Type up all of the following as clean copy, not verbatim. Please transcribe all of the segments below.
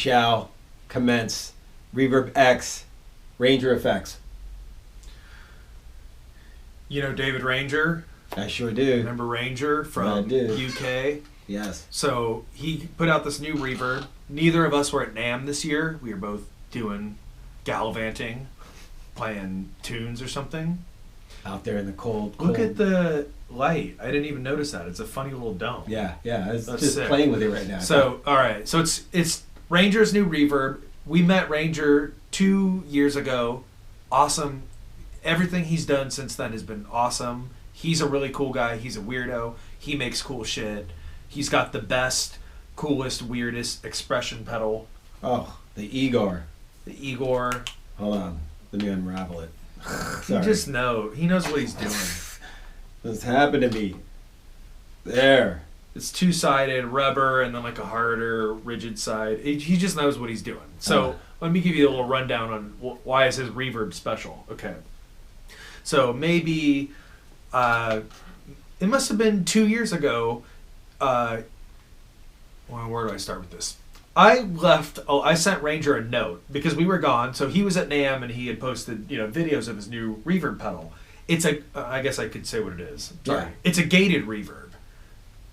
shall commence Reverb-X Rainger FX. You know David Rainger? I sure do. Remember Rainger from UK? Yes. So he put out this new reverb. Neither of us were at NAMM this year. We were both doing gallivanting, playing tunes or something. Out there in the cold. Look at the light. I didn't even notice that. It's a funny little dome. Yeah. I was That's just sick. playing with it right now. So, all right. So it's Ranger's new reverb. We met Ranger 2 years ago. Awesome. Everything he's done since then has been awesome. He's a really cool guy. He's a weirdo. He makes cool shit. He's got the best, coolest, weirdest expression pedal. Oh, the Igor. The Igor. Hold on. Let me unravel it. He just knows. He knows what he's doing. This happened to me. There. It's two-sided rubber and then like a harder, rigid side. He just knows what he's doing. So let me give you a little rundown on why is his reverb special. Okay. So maybe it must have been 2 years ago. Well, where do I start with this? I sent Ranger a note because we were gone. So he was at NAMM and he had posted, videos of his new reverb pedal. It's I guess I could say what it is. Sorry. Yeah. It's a gated reverb,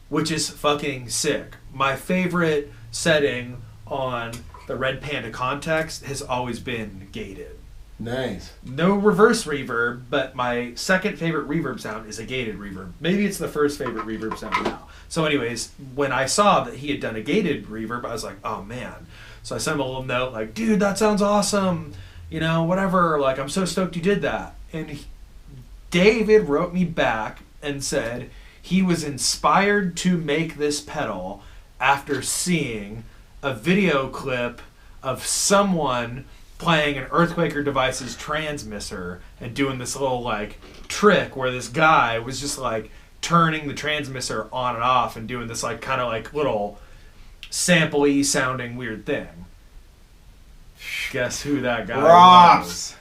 which is fucking sick. My favorite setting on the Red Panda Context has always been gated. Nice. No reverse reverb, but my second favorite reverb sound is a gated reverb. Maybe it's the first favorite reverb sound now. So anyways, when I saw that he had done a gated reverb, I was like, oh man. So I sent him a little note like, dude, that sounds awesome. Whatever. Like, I'm so stoked you did that. And David wrote me back and said he was inspired to make this pedal after seeing a video clip of someone playing an Earthquaker Devices transmitter and doing this little trick where this guy was just turning the transmitter on and off and doing this kind of little sample-y sounding weird thing. Guess who that guy was?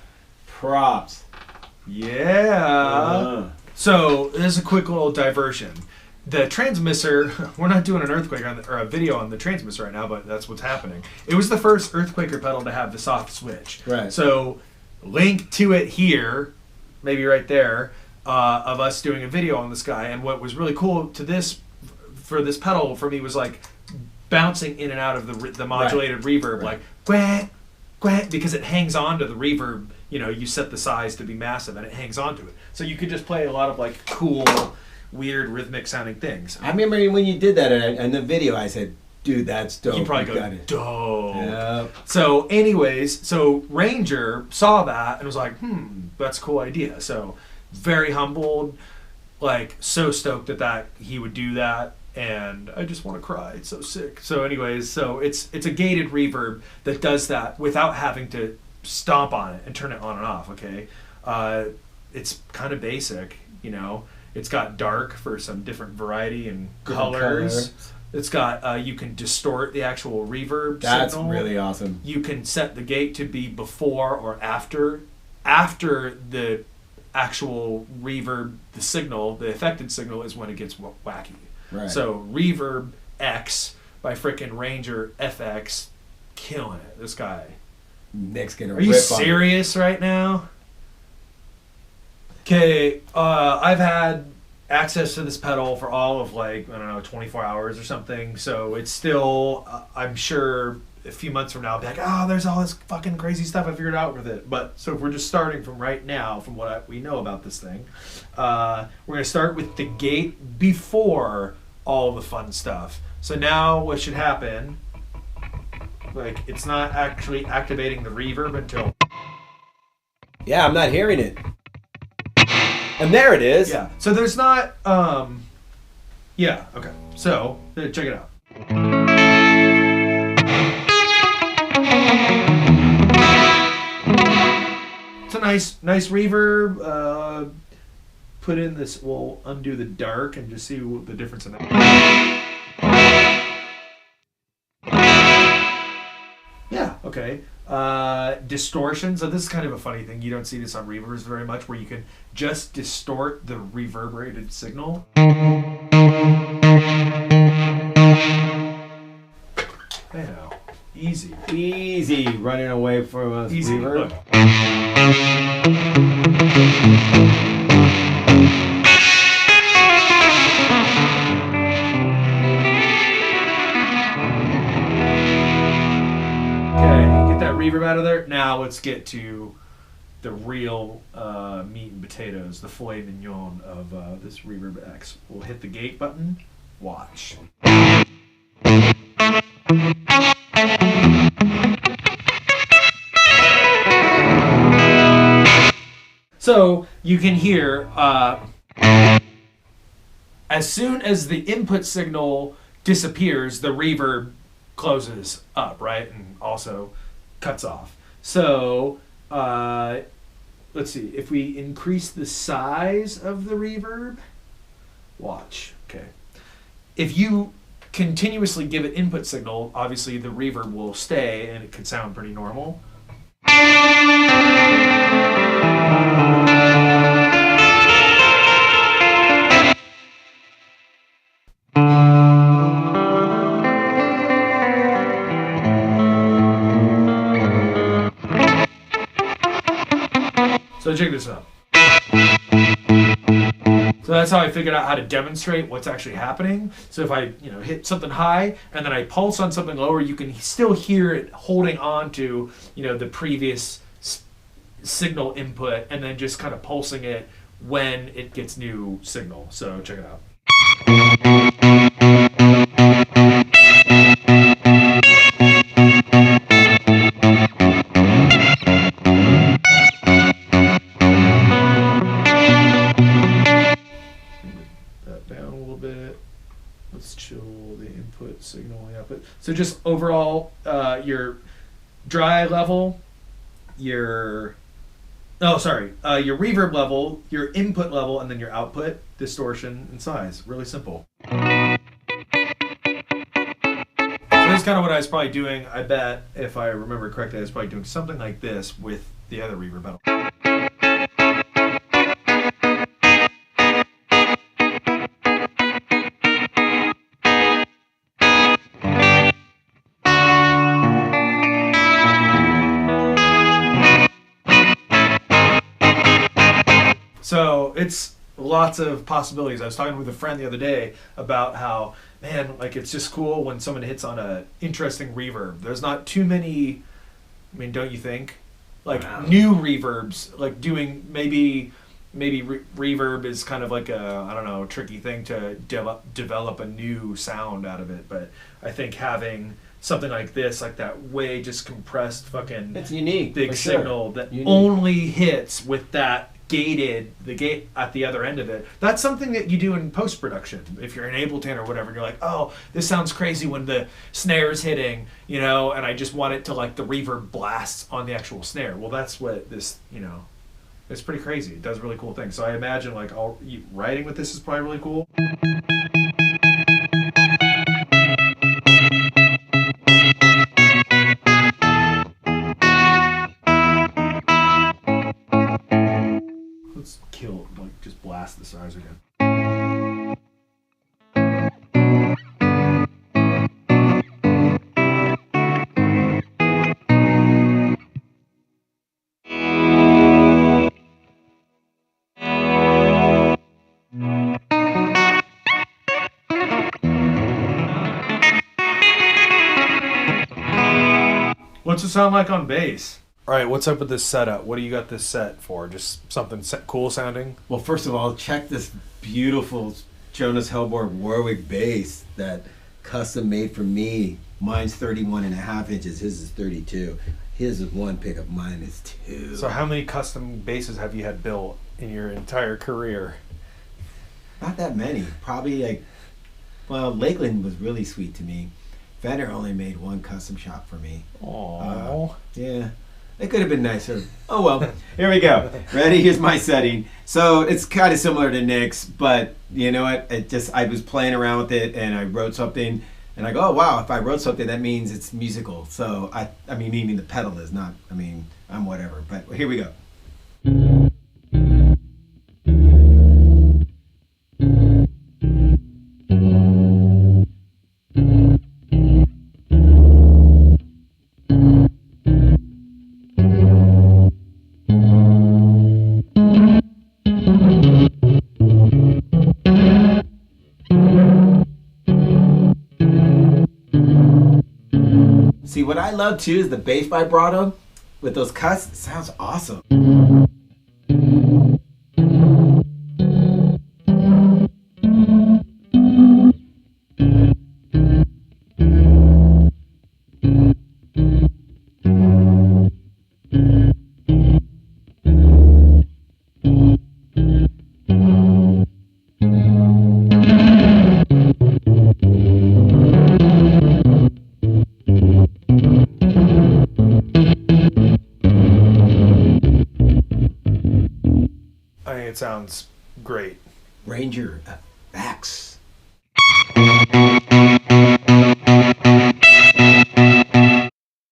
Props. Yeah. So there's a quick little diversion. The transmitter, we're not doing an Earthquake or a video on the transmitter right now, but that's what's happening. It was the first Earthquaker pedal to have the soft switch. Right. So link to it here, maybe right there, of us doing a video on this guy. And what was really cool to for this pedal for me was bouncing in and out of the modulated reverb, quack, quack, because it hangs on to the reverb. You set the size to be massive and it hangs on to it. So you could just play a lot of cool, weird rhythmic sounding things. I remember when you did that in the video, I said, dude, that's dope. You probably got it. Dope. Yep. So anyways, Ranger saw that and was like, that's a cool idea. So very humbled, so stoked that he would do that. And I just want to cry. It's so sick. So anyways, it's a gated reverb that does that without having to stomp on it and turn it on and off, okay? It's kind of basic, It's got dark for some different variety and colors. It's got, you can distort the actual reverb signal. That's really awesome. You can set the gate to be before or after the actual reverb, the signal, the affected signal is when it gets wacky. Right. So Reverb-X by frickin' Rainger FX, killing it. This guy. Nick's gonna Are you serious right now? Okay, I've had access to this pedal for all of 24 hours or something. So it's still, I'm sure a few months from now, I'll be like, there's all this fucking crazy stuff I figured out with it. But so if we're just starting from right now, from what we know about this thing, we're gonna start with the gate before all the fun stuff. So now what should happen? It's not actually activating the reverb until... Yeah, I'm not hearing it. And there it is. Yeah. So there's not... Yeah, okay. So, check it out. It's a nice reverb. Put in this... We'll undo the dark and just see the difference in that. Yeah, okay. Distortion. So this is kind of a funny thing. You don't see this on reverbs very much, where you can just distort the reverberated signal. Easy. Easy running away from us. Easy. Reverb. Look. Okay, get that reverb out of there. Now let's get to the real meat and potatoes, the filet mignon of this Reverb-X. We'll hit the gate button. Watch. So you can hear as soon as the input signal disappears, the reverb closes up, right? And also cuts off. So let's see. If we increase the size of the reverb, watch. Okay. If you continuously give it input signal, obviously the reverb will stay and it could sound pretty normal. So check this out. So that's how I figured out how to demonstrate what's actually happening. So if I, hit something high and then I pulse on something lower, you can still hear it holding on to, the previous signal input and then just kind of pulsing it when it gets new signal. So check it out. Down a little bit. Let's chill the input signal and the output. So just overall, your dry level, your reverb level, your input level, and then your output, distortion, and size. Really simple. So that's kind of what I was probably doing. I bet, if I remember correctly, I was probably doing something like this with the other reverb pedal. So it's lots of possibilities. I was talking with a friend the other day about how, man, like it's just cool when someone hits on a interesting reverb. There's not too many, don't you think? Like new reverbs, like doing maybe reverb is kind of like a tricky thing to develop a new sound out of it. But I think having something like this, like that way just compressed fucking it's unique, big signal that only hits with that the gate at the other end of it. That's something that you do in post-production. If you're in Ableton or whatever, and you're like, oh, this sounds crazy when the snare's hitting, and I just want it to like the reverb blasts on the actual snare. Well, that's what this, it's pretty crazy. It does really cool things. So I imagine like writing with this is probably really cool. Let's kill, just blast the size again. What's it sound like on bass? All right, what's up with this setup? What do you got this set for? Just something cool sounding? Well, first of all, check this beautiful Jonas Hellborg Warwick bass that custom made for me. Mine's 31.5 inches. His is 32. His is one pickup. Mine is two. So how many custom basses have you had built in your entire career? Not that many. Probably Lakeland was really sweet to me. Fender only made one custom shop for me. Aww. Yeah. It could have been nicer. Oh well. Here we go. Ready? Here's my setting. So it's kind of similar to Nick's, but you know what? I was playing around with it and I wrote something and I go, oh wow, if I wrote something that means it's musical. So I mean meaning the pedal is not, I'm whatever. But here we go. See, what I love too is the bass vibrato with those cuts. It sounds awesome. I think it sounds great. Rainger